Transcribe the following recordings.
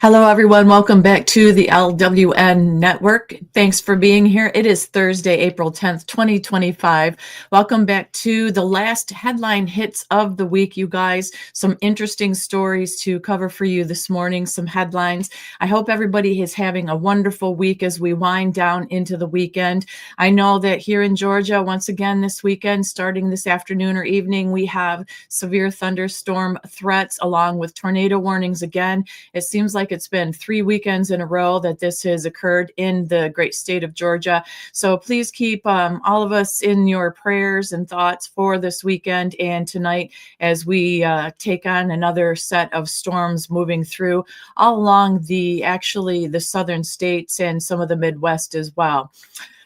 Hello, everyone. Welcome back to the LWN Network. Thanks for being here. It is Thursday, April 10th, 2025. Welcome back to the last headline hits of the week, you guys. Some interesting stories to cover for you this morning, some headlines. I hope everybody is having a wonderful week as we wind down into the weekend. I know that here in Georgia, once again this weekend, starting this afternoon or evening, we have severe thunderstorm threats along with tornado warnings again. It seems like it's been 3 weekends in a row that this has occurred in the great state of Georgia. So please keep all of us in your prayers and thoughts for this weekend and tonight as we take on another set of storms moving through all along the southern states and some of the Midwest as well.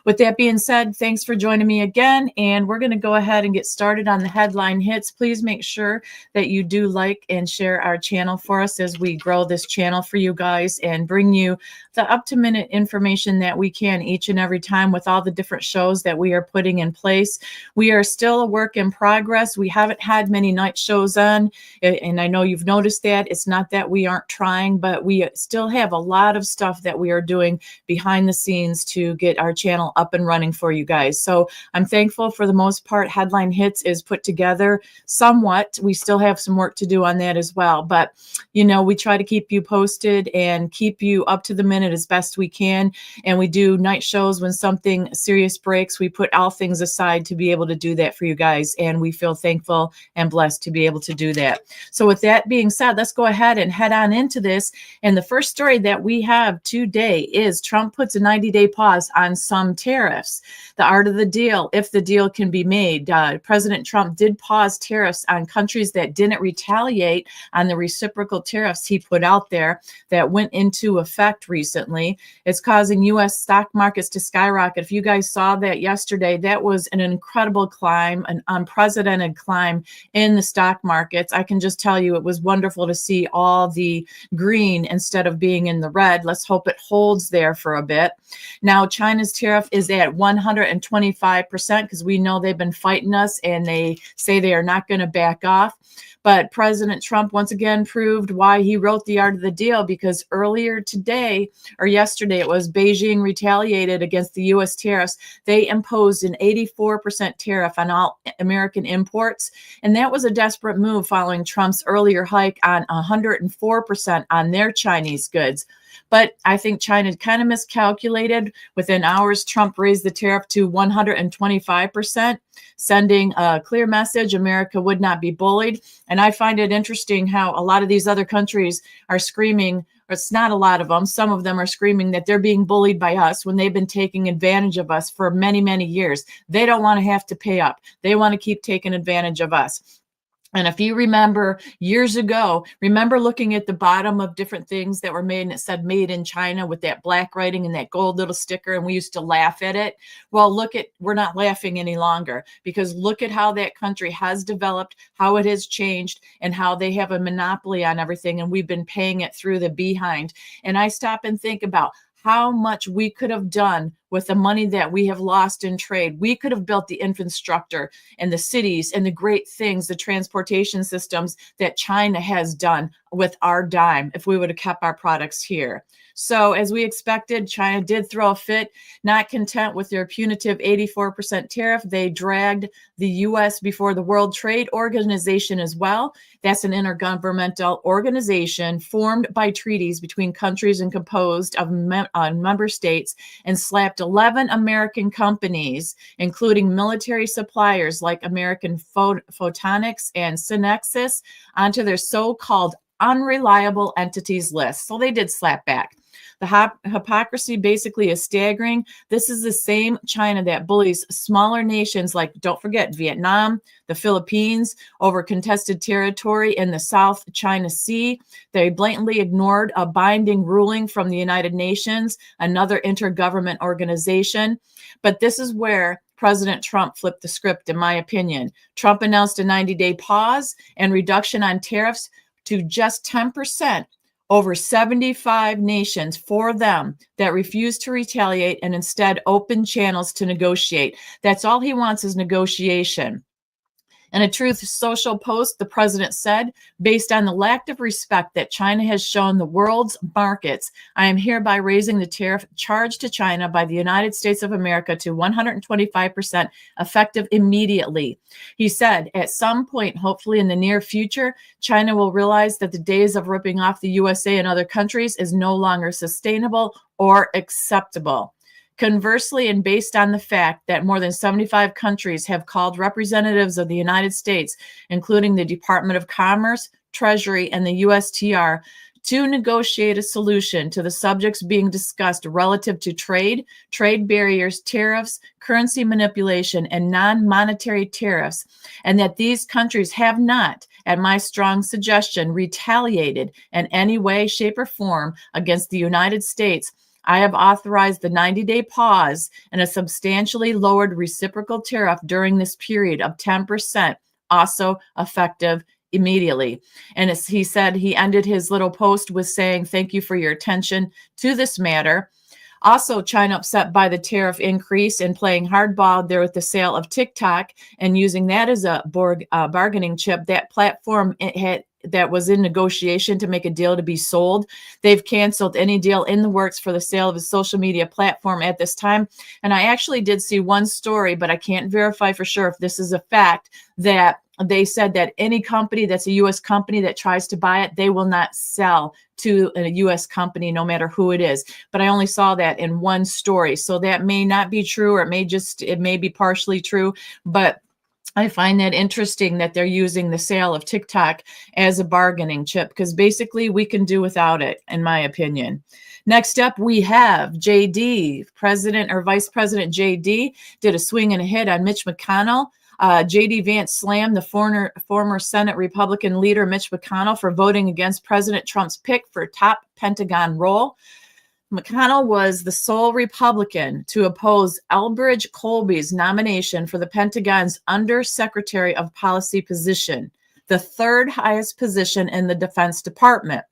With that being said, thanks for joining me again, and we're going to go ahead and get started on the headline hits. Please make sure that you do like and share our channel for us as we grow this channel for you guys and bring you the up-to-minute information that we can each and every time with all the different shows that we are putting in place. We are still a work in progress. We haven't had many night shows on, and I know you've noticed that. It's not that we aren't trying, but we still have a lot of stuff that we are doing behind the scenes to get our channel up and running for you guys. So I'm thankful for the most part. Headline Hits is put together somewhat. We still have some work to do on that as well. But, we try to keep you posted and keep you up to the minute as best we can. And we do night shows when something serious breaks. We put all things aside to be able to do that for you guys. And we feel thankful and blessed to be able to do that. So with that being said, let's go ahead and head on into this. And the first story that we have today is Trump puts a 90-day pause on some tariffs. The art of the deal, if the deal can be made. President Trump did pause tariffs on countries that didn't retaliate on the reciprocal tariffs he put out there that went into effect recently. It's causing U.S. stock markets to skyrocket. If you guys saw that yesterday, that was an incredible climb, an unprecedented climb in the stock markets. I can just tell you it was wonderful to see all the green instead of being in the red. Let's hope it holds there for a bit. Now, China's tariff is at 125% because we know they've been fighting us and they say they are not going to back off. But President Trump once again proved why he wrote The Art of the Deal, because earlier today or yesterday, it was Beijing retaliated against the U.S. tariffs. They imposed an 84% tariff on all American imports. And that was a desperate move following Trump's earlier hike on 104% on their Chinese goods. But I think China kind of miscalculated. Within hours, Trump raised the tariff to 125%, sending a clear message America would not be bullied. And I find it interesting how a lot of these other countries are screaming, or it's not a lot of them, some of them are screaming that they're being bullied by us when they've been taking advantage of us for many, many years. They don't want to have to pay up. They want to keep taking advantage of us. And if you remember years ago, remember looking at the bottom of different things that were made and it said made in China with that black writing and that gold little sticker, and we used to laugh at it. Well, we're not laughing any longer, because look at how that country has developed, how it has changed, and how they have a monopoly on everything. And we've been paying it through the behind. And I stop and think about how much we could have done with the money that we have lost in trade. We could have built the infrastructure and the cities and the great things, the transportation systems that China has done with our dime if we would have kept our products here. So as we expected, China did throw a fit. Not content with their punitive 84% tariff, they dragged the U.S. before the World Trade Organization as well. That's an intergovernmental organization formed by treaties between countries and composed of member states, and slapped 11 American companies, including military suppliers like American Photonics and Synexis, onto their so-called unreliable entities list. So they did slap back. The hypocrisy basically is staggering. This is the same China that bullies smaller nations like, don't forget, Vietnam, the Philippines, over contested territory in the South China Sea. They blatantly ignored a binding ruling from the United Nations, another intergovernment organization. But this is where President Trump flipped the script, in my opinion. Trump announced a 90-day pause and reduction on tariffs to just 10%. Over 75 nations for them that refuse to retaliate and instead open channels to negotiate. That's all he wants is negotiation. In a Truth Social post, the president said, based on the lack of respect that China has shown the world's markets, I am hereby raising the tariff charged to China by the United States of America to 125% effective immediately. He said, at some point, hopefully in the near future, China will realize that the days of ripping off the USA and other countries is no longer sustainable or acceptable. Conversely, and based on the fact that more than 75 countries have called representatives of the United States, including the Department of Commerce, Treasury, and the USTR, to negotiate a solution to the subjects being discussed relative to trade, trade barriers, tariffs, currency manipulation, and non-monetary tariffs, and that these countries have not, at my strong suggestion, retaliated in any way, shape, or form against the United States, I have authorized the 90-day pause and a substantially lowered reciprocal tariff during this period of 10%, also effective immediately. And as he said, he ended his little post with saying, thank you for your attention to this matter. Also, China upset by the tariff increase and playing hardball there with the sale of TikTok and using that as a bargaining chip. That platform that was in negotiation to make a deal to be sold. They've canceled any deal in the works for the sale of a social media platform at this time. And I actually did see one story, but I can't verify for sure if this is a fact, that they said that any company that's a U.S. company that tries to buy it, they will not sell to a U.S. company, no matter who it is. But I only saw that in one story. So that may not be true, or it may be partially true, but I find that interesting that they're using the sale of TikTok as a bargaining chip, because basically we can do without it, in my opinion. Next up, we have JD. Vice President JD did a swing and a hit on Mitch McConnell. JD Vance slammed the former Senate Republican leader Mitch McConnell for voting against President Trump's pick for top Pentagon role. McConnell was the sole Republican to oppose Elbridge Colby's nomination for the Pentagon's Undersecretary of Policy position, the third highest position in the Defense Department.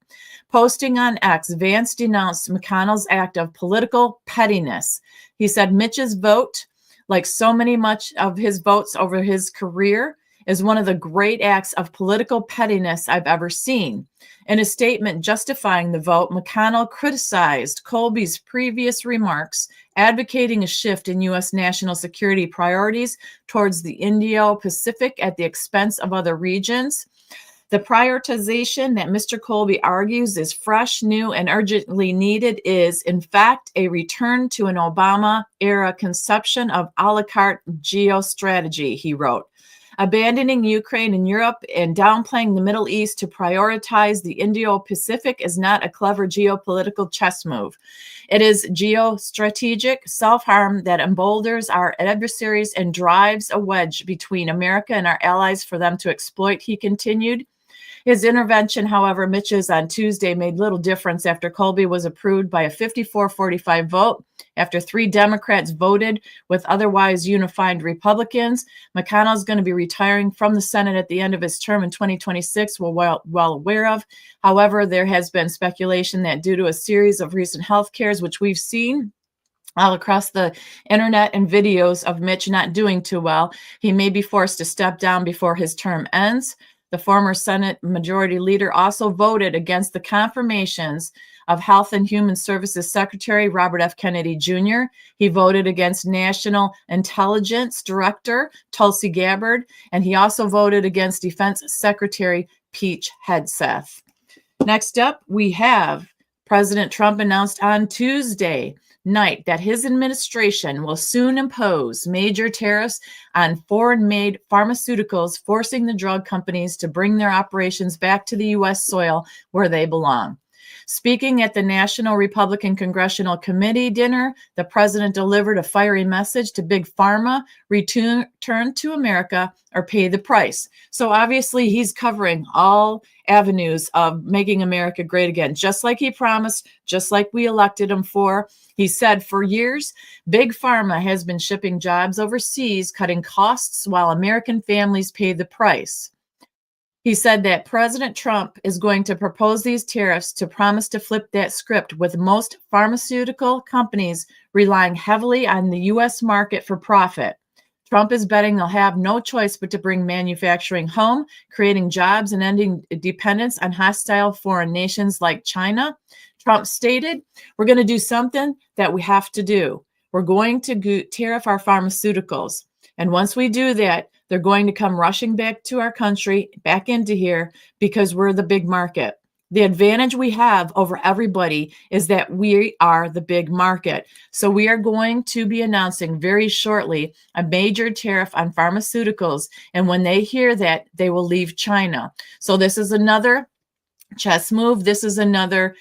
Posting on X, Vance denounced McConnell's act of political pettiness. He said Mitch's vote, like so much of his votes over his career, is one of the great acts of political pettiness I've ever seen. In a statement justifying the vote, McConnell criticized Colby's previous remarks, advocating a shift in U.S. national security priorities towards the Indo-Pacific at the expense of other regions. The prioritization that Mr. Colby argues is fresh, new, and urgently needed is, in fact, a return to an Obama-era conception of a la carte geostrategy, he wrote. Abandoning Ukraine and Europe and downplaying the Middle East to prioritize the Indo-Pacific is not a clever geopolitical chess move. It is geostrategic self-harm that emboldens our adversaries and drives a wedge between America and our allies for them to exploit, he continued. His intervention, however, Mitch's on Tuesday, made little difference after Colby was approved by a 54-45 vote. After 3 Democrats voted with otherwise unified Republicans, McConnell's going to be retiring from the Senate at the end of his term in 2026, we're well aware of. However, there has been speculation that due to a series of recent health cares, which we've seen all across the internet and videos of Mitch not doing too well, he may be forced to step down before his term ends. The former Senate Majority Leader also voted against the confirmations of Health and Human Services Secretary Robert F. Kennedy Jr. He voted against National Intelligence Director Tulsi Gabbard, and he also voted against Defense Secretary Pete Hegseth. Next up, we have President Trump announced on Tuesday night that his administration will soon impose major tariffs on foreign-made pharmaceuticals, forcing the drug companies to bring their operations back to the U.S. soil where they belong. Speaking at the National Republican Congressional Committee dinner, the president delivered a fiery message to Big Pharma: return to America or pay the price. So obviously he's covering all avenues of making America great again, just like he promised, just like we elected him for. He said for years, Big Pharma has been shipping jobs overseas, cutting costs while American families pay the price. He said that President Trump is going to propose these tariffs to promise to flip that script, with most pharmaceutical companies relying heavily on the U.S. market for profit. Trump is betting they'll have no choice but to bring manufacturing home, creating jobs and ending dependence on hostile foreign nations like China. Trump stated, we're going to do something that we have to do. We're going to tariff our pharmaceuticals. And once we do that, they're going to come rushing back to our country, back into here, because we're the big market. The advantage we have over everybody is that we are the big market. So we are going to be announcing very shortly a major tariff on pharmaceuticals. And when they hear that, they will leave China. So this is another chess move. This is another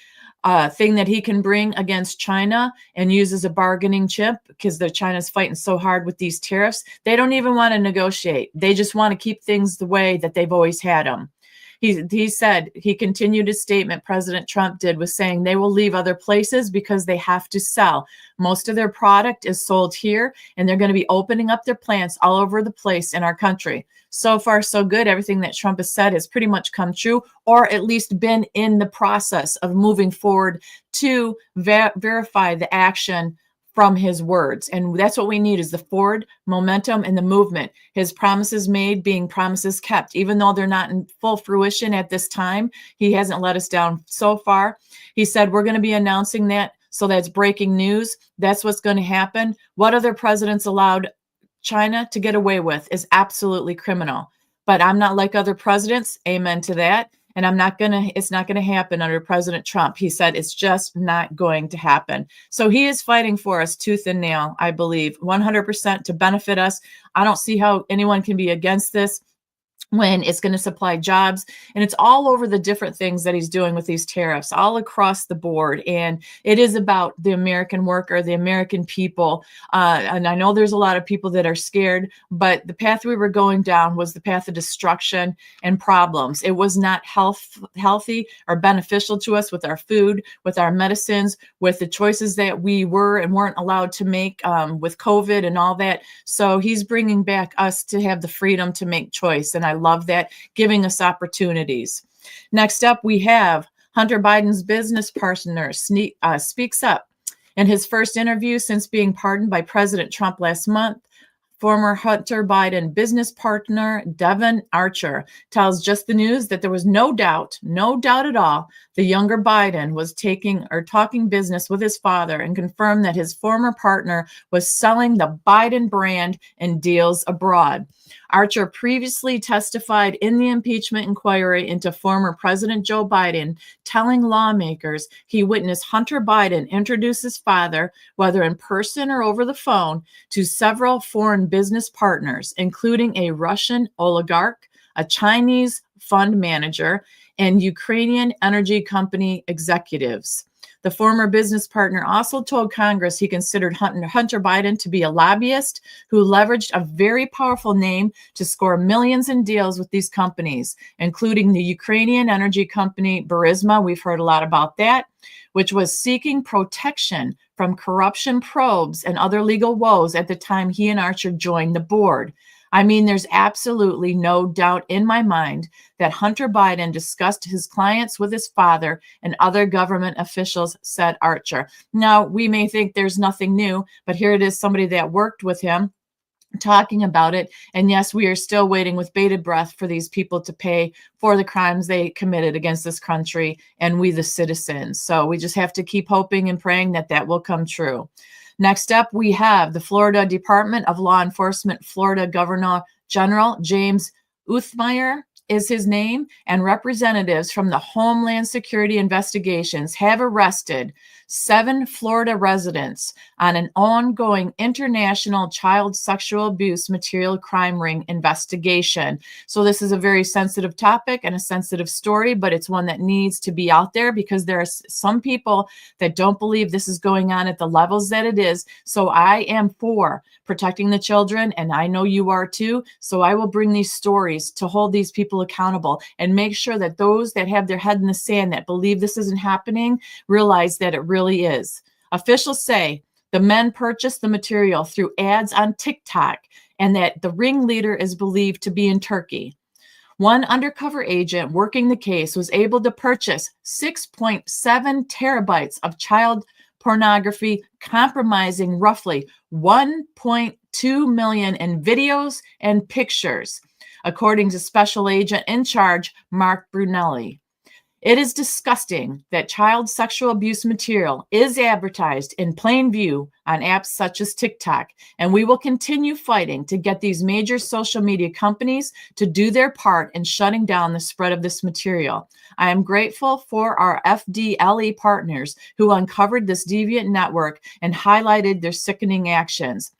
thing that he can bring against China and use as a bargaining chip, because China's fighting so hard with these tariffs. They don't even want to negotiate. They just want to keep things the way that they've always had them. He said, he continued his statement, President Trump did, was saying they will leave other places because they have to sell. Most of their product is sold here, and they're going to be opening up their plants all over the place in our country. So far, so good. Everything that Trump has said has pretty much come true, or at least been in the process of moving forward to verify the action from his words. And that's what we need, is the forward momentum and the movement. His promises made being promises kept, even though they're not in full fruition at this time. He hasn't let us down so far. He said, we're going to be announcing that. So that's breaking news. That's what's going to happen. What other presidents allowed China to get away with is absolutely criminal. But I'm not like other presidents. Amen to that. And it's not going to happen under President Trump. He said it's just not going to happen. So he is fighting for us tooth and nail, I believe, 100% to benefit us. I don't see how anyone can be against this when it's going to supply jobs. And it's all over the different things that he's doing with these tariffs, all across the board. And it is about the American worker, the American people. And I know there's a lot of people that are scared, but the path we were going down was the path of destruction and problems. It was not healthy or beneficial to us with our food, with our medicines, with the choices that we were and weren't allowed to make with COVID and all that. So he's bringing back us to have the freedom to make choice. And I love that, giving us opportunities. Next up, we have Hunter Biden's business partner speaks up. In his first interview since being pardoned by President Trump last month, former Hunter Biden business partner Devon Archer tells Just the News that there was no doubt at all, the younger Biden was talking business with his father, and confirmed that his former partner was selling the Biden brand in deals abroad. Archer previously testified in the impeachment inquiry into former President Joe Biden, telling lawmakers he witnessed Hunter Biden introduce his father, whether in person or over the phone, to several foreign business partners, including a Russian oligarch, a Chinese fund manager, and Ukrainian energy company executives. The former business partner also told Congress he considered Hunter Biden to be a lobbyist who leveraged a very powerful name to score millions in deals with these companies, including the Ukrainian energy company Burisma. We've heard a lot about that, which was seeking protection from corruption probes and other legal woes at the time he and Archer joined the board. I mean, there's absolutely no doubt in my mind that Hunter Biden discussed his clients with his father and other government officials, said Archer. Now, we may think there's nothing new, but here it is, somebody that worked with him talking about it. And yes, we are still waiting with bated breath for these people to pay for the crimes they committed against this country and we, the citizens. So we just have to keep hoping and praying that that will come true. Next up, we have the Florida Department of Law Enforcement, Florida Governor General James Uthmeier is his name, and representatives from the Homeland Security Investigations have arrested 7 Florida residents on an ongoing international child sexual abuse material crime ring investigation. So this is a very sensitive topic and a sensitive story, but it's one that needs to be out there because there are some people that don't believe this is going on at the levels that it is. So I am for protecting the children, and I know you are too. So I will bring these stories to hold these people accountable and make sure that those that have their head in the sand that believe this isn't happening realize that it really is. Officials say the men purchased the material through ads on TikTok and that the ringleader is believed to be in Turkey. One undercover agent working the case was able to purchase 6.7 terabytes of child pornography, compromising roughly 1.2 million in videos and pictures, according to Special Agent in Charge Mark Brunelli. It is disgusting that child sexual abuse material is advertised in plain view on apps such as TikTok, and we will continue fighting to get these major social media companies to do their part in shutting down the spread of this material. I am grateful for our FDLE partners who uncovered this deviant network and highlighted their sickening actions.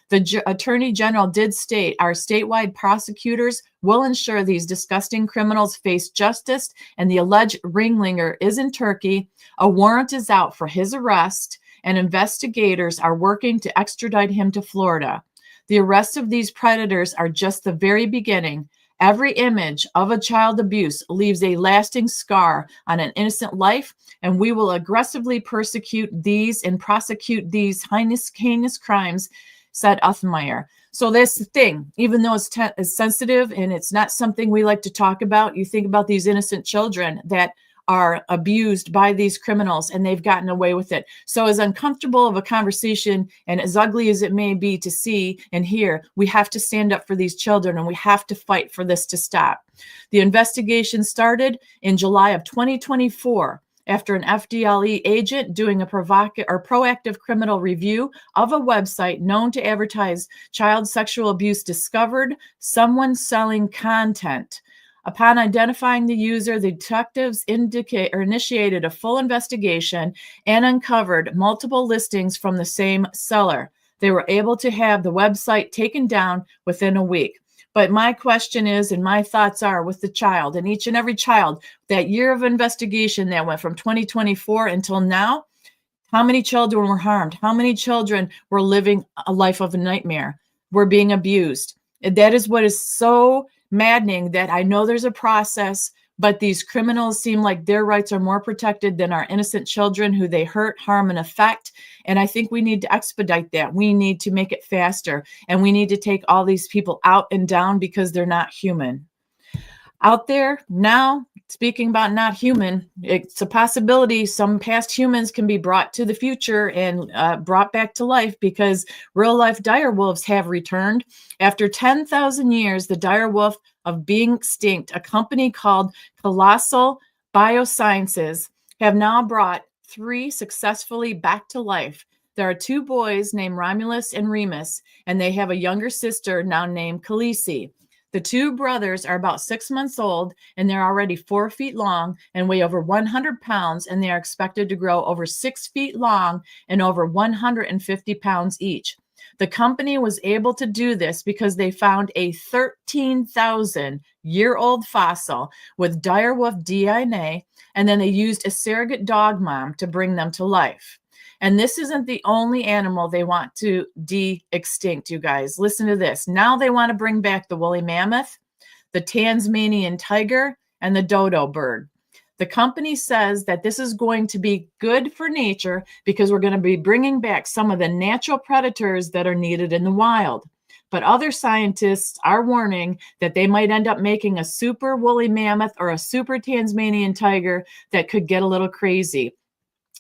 The Attorney General did state our statewide prosecutors will ensure these disgusting criminals face justice, and the alleged ringleader is in Turkey. A warrant is out for his arrest, and investigators are working to extradite him to Florida. The arrests of these predators are just the very beginning. Every image of a child abuse leaves a lasting scar on an innocent life, and we will aggressively persecute these and prosecute these heinous crimes, said Uthmeyer. So that's the thing. Even though it's sensitive and it's not something we like to talk about, you think about these innocent children that are abused by these criminals and they've gotten away with it. So as uncomfortable of a conversation and as ugly as it may be to see and hear, we have to stand up for these children and we have to fight for this to stop. The investigation started in July of 2024. After an FDLE agent doing a proactive criminal review of a website known to advertise child sexual abuse discovered someone selling content. Upon identifying the user, the detectives initiated a full investigation and uncovered multiple listings from the same seller. They were able to have the website taken down within a week. But my question is, and my thoughts are with the child and each and every child, that year of investigation that went from 2024 until now, how many children were harmed? How many children were living a life of a nightmare, were being abused? And that is what is so maddening, that I know there's a process, but these criminals seem like their rights are more protected than our innocent children who they hurt, harm, and affect. And I think we need to expedite that. We need to make it faster. And we need to take all these people out and down because they're not human. Out there now, speaking about not human, it's a possibility some past humans can be brought to the future and brought back to life, because real life dire wolves have returned. After 10,000 years, the dire wolf of being extinct, a company called Colossal Biosciences have now brought 3 successfully back to life. There are 2 boys named Romulus and Remus, and they have a younger sister now named Khaleesi. The 2 brothers are about 6 months old, and they're already 4 feet long and weigh over 100 pounds, and they are expected to grow over 6 feet long and over 150 pounds each. The company was able to do this because they found a 13,000-year-old fossil with direwolf DNA, and then they used a surrogate dog mom to bring them to life. And this isn't the only animal they want to de-extinct, you guys. Listen to this. Now they want to bring back the woolly mammoth, the Tasmanian tiger, and the dodo bird. The company says that this is going to be good for nature because we're going to be bringing back some of the natural predators that are needed in the wild. But other scientists are warning that they might end up making a super woolly mammoth or a super Tasmanian tiger that could get a little crazy.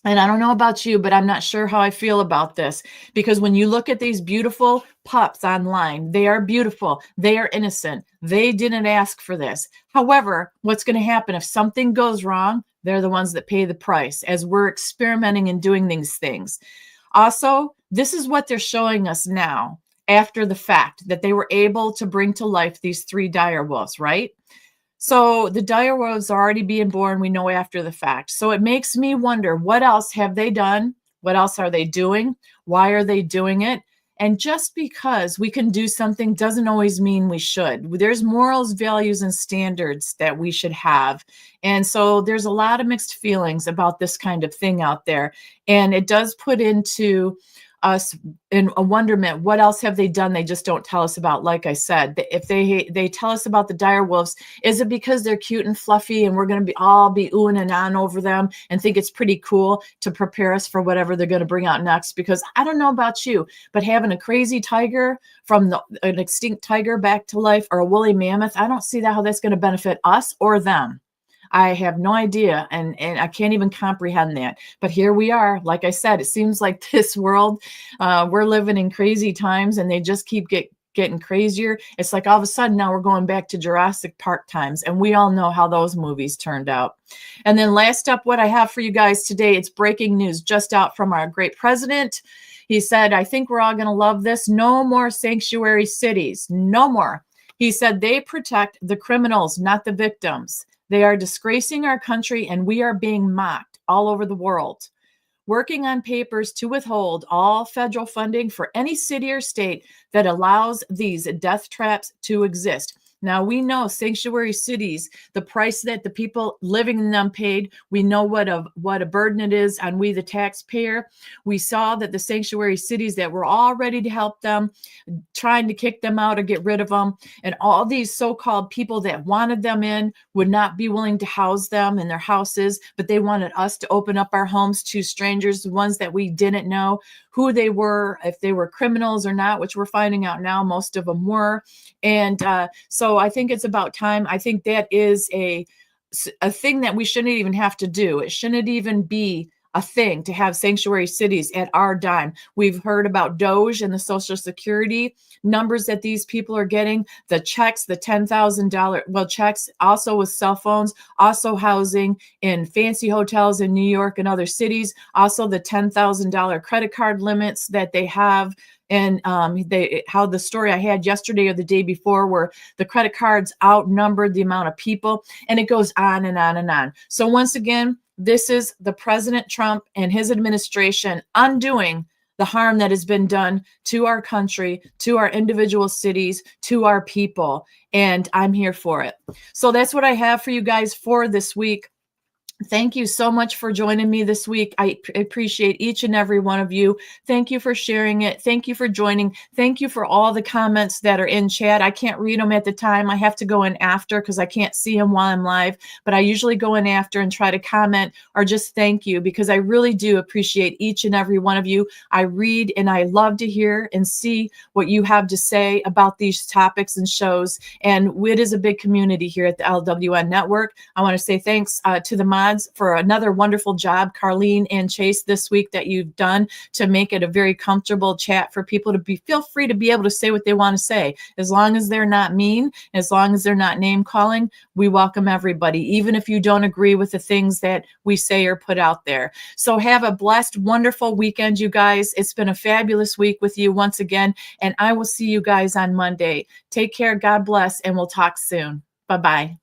And I don't know about you, but I'm not sure how I feel about this, because when you look at these beautiful pups online, they are beautiful. They are innocent. They didn't ask for this. However, what's going to happen if something goes wrong? They're the ones that pay the price as we're experimenting and doing these things. Also, this is what they're showing us now after the fact, that they were able to bring to life these 3 dire wolves, right? So the dire wolves are already being born, we know, after the fact. So it makes me wonder, what else have they done? What else are they doing? Why are they doing it? And just because we can do something doesn't always mean we should. There's morals, values, and standards that we should have. And so there's a lot of mixed feelings about this kind of thing out there. And it does put into us in a wonderment. What else have they done they just don't tell us about? Like I said, if they tell us about the dire wolves, is it because they're cute and fluffy and we're going to all be oohing and on over them and think it's pretty cool to prepare us for whatever they're going to bring out next? Because I don't know about you, but having a crazy tiger from an extinct tiger back to life, or a woolly mammoth, I don't see how that's going to benefit us or them. I have no idea, and I can't even comprehend that. But here we are. Like I said, it seems like this world, we're living in crazy times, and they just keep getting crazier. It's like all of a sudden now we're going back to Jurassic Park times, and we all know how those movies turned out. And then last up, what I have for you guys today, it's breaking news just out from our great president. He said, I think we're all going to love this. No more sanctuary cities. No more. He said they protect the criminals, not the victims. They are disgracing our country, and we are being mocked all over the world. Working on papers to withhold all federal funding for any city or state that allows these death traps to exist. Now, we know sanctuary cities, the price that the people living in them paid. We know what a burden it is on we, the taxpayer. We saw that the sanctuary cities that were all ready to help them, trying to kick them out or get rid of them, and all these so-called people that wanted them in would not be willing to house them in their houses, but they wanted us to open up our homes to strangers, the ones that we didn't know who they were, if they were criminals or not, which we're finding out now most of them were. And so I think it's about time. I think that is a thing that we shouldn't even have to do. It shouldn't even be a thing to have sanctuary cities at our dime. We've heard about Doge and the Social Security numbers that these people are getting, the checks, the $10,000 checks, also with cell phones, also housing in fancy hotels in New York and other cities, also the $10,000 credit card limits that they have. And how the story I had yesterday or the day before, where the credit cards outnumbered the amount of people, and it goes on and on and on. So once again, this is the President Trump and his administration undoing the harm that has been done to our country, to our individual cities, to our people. And I'm here for it. So that's what I have for you guys for this week. Thank you so much for joining me this week. I appreciate each and every one of you. Thank you for sharing it. Thank you for joining. Thank you for all the comments that are in chat. I can't read them at the time. I have to go in after because I can't see them while I'm live, but I usually go in after and try to comment or just thank you, because I really do appreciate each and every one of you. I read and I love to hear and see what you have to say about these topics and shows. And it is a big community here at the LWN Network. I want to say thanks to the mods for another wonderful job, Carlene and Chase, this week that you've done to make it a very comfortable chat for people to feel free to be able to say what they want to say. As long as they're not mean, as long as they're not name calling, we welcome everybody, even if you don't agree with the things that we say or put out there. So have a blessed, wonderful weekend, you guys. It's been a fabulous week with you once again, and I will see you guys on Monday. Take care, God bless, and we'll talk soon. Bye-bye.